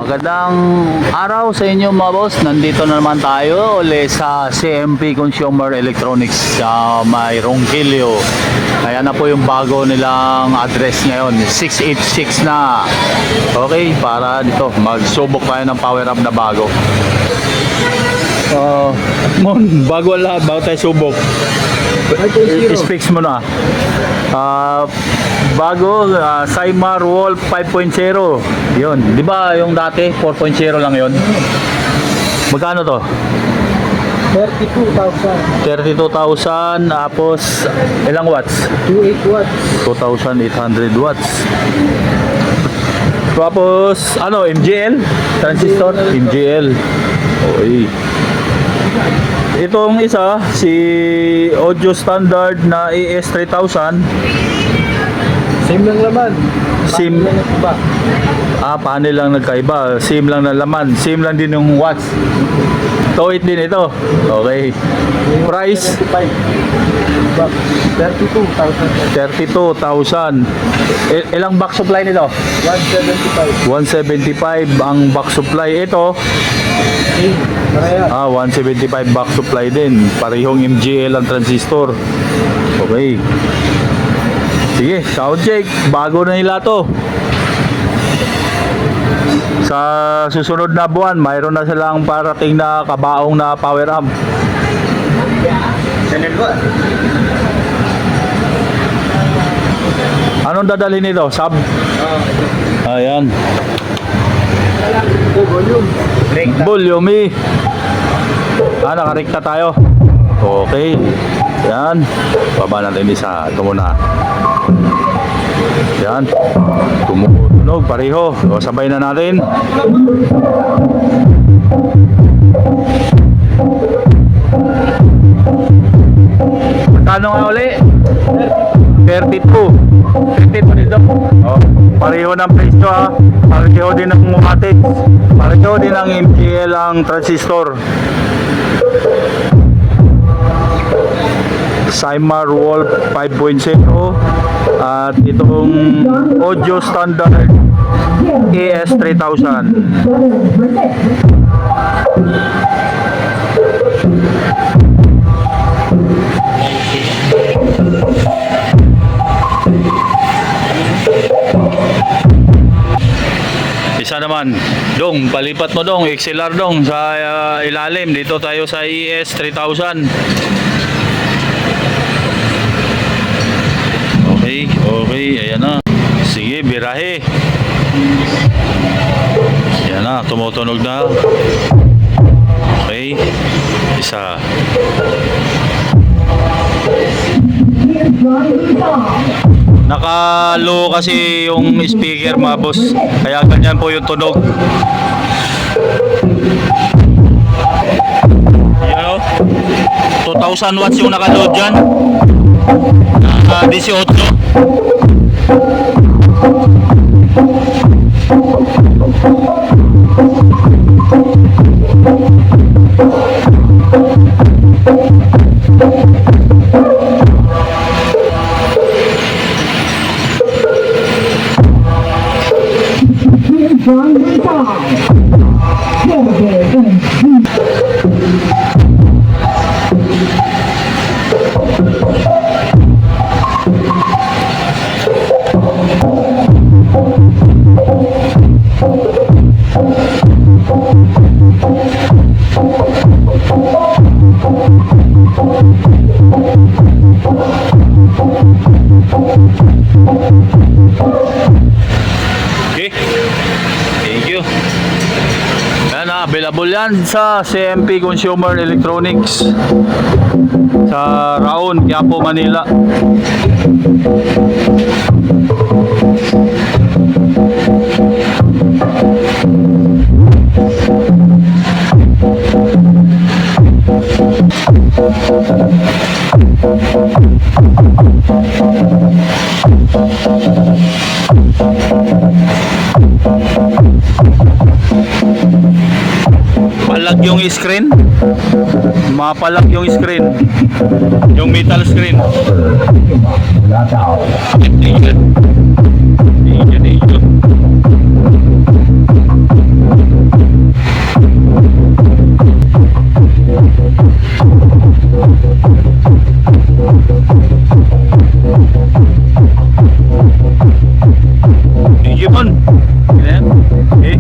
Magandang araw sa inyo mga boss. Nandito na naman tayo ulit sa CMP Consumer Electronics sa may Ronquillo. Kaya na po yung bago nilang address ngayon, 686 na. Okay, para dito magsubok tayo ng power up na bago. Bago lahat, bago tayo subok. Specs mo na. Bago, Cymar Wolf 5.0. Yun, di ba yung dati 4.0 lang yun? Magkano to? 32,000. 32,000, tapos ilang watts? 28 watts. 2,800 watts. Tapos ano, MGL? Transistor? MGL. Okay. Itong isa, si Audio Standard na AS3000. Same lang laman. Same. Panel lang iba. Panel lang nagkaiba. Same lang na laman. Same lang din yung watts. 2.8 din ito. Okay. Price? 32,000. Ilang box supply nito? 175. 175 ang box supply. Ito? 175 box supply din. Parehong MGL ang transistor. Okay. Sige, sound check. Bago na nila to. Sa susunod na buwan, mayroon na silang parating na kabaong na power amp. Anong dadalhin nito? Sub? Ayan. Volume. Nakarekta tayo. Okay. Yan. Baba natin isa. Ito muna. Yan. Tumutunog. Pareho. O, sabay na natin. Magkano nga uli? 32. 32 dito. O, pareho ng presyo ha. Pareho din ng Mumatic. Pareho din ng MGL ang transistor. Cymar Wolf 5.0 at itong Audio Standard AS3000. Isa naman, dong, palipat mo dong, XLR dong sa ilalim. Dito tayo sa AS3000. Okay, ayan na. Sige, birahe. Ayan na, tumutunog na. Okay, isa. Naka-low kasi yung speaker mga boss. Kaya ganyan po yung tunog. You know, 2,000 watts yung naka-load dyan. 18. Okay. Thank you. Yan na, available yan sa CMP Consumer Electronics sa Raon, Quiapo, Manila. Palag yung screen. Mapalag yung screen. Yung metal screen. Thank you. Digimon. Ganyan. Okay.